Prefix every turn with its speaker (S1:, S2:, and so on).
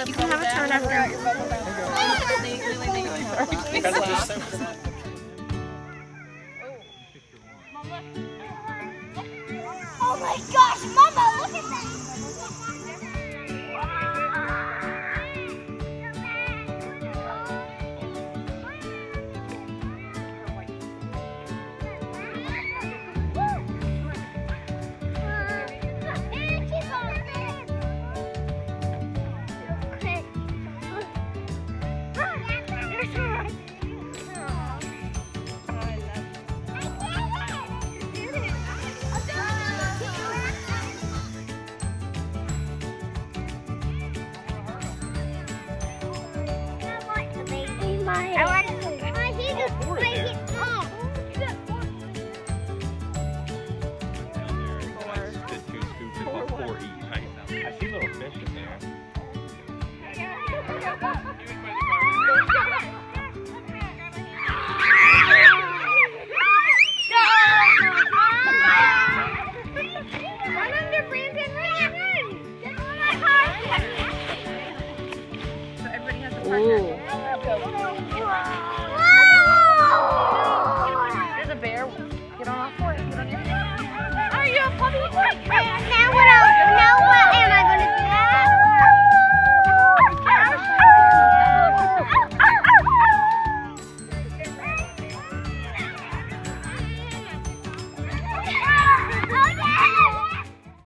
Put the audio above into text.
S1: You can have a turn after.
S2: Oh my gosh, Mama, look at that! I want to
S3: I see little fish in there.
S2: Run under Brandon, run!
S1: So everybody has a
S4: Ooh.
S1: There's a bear. Get on all fours. Get on your
S2: Are you a puppy?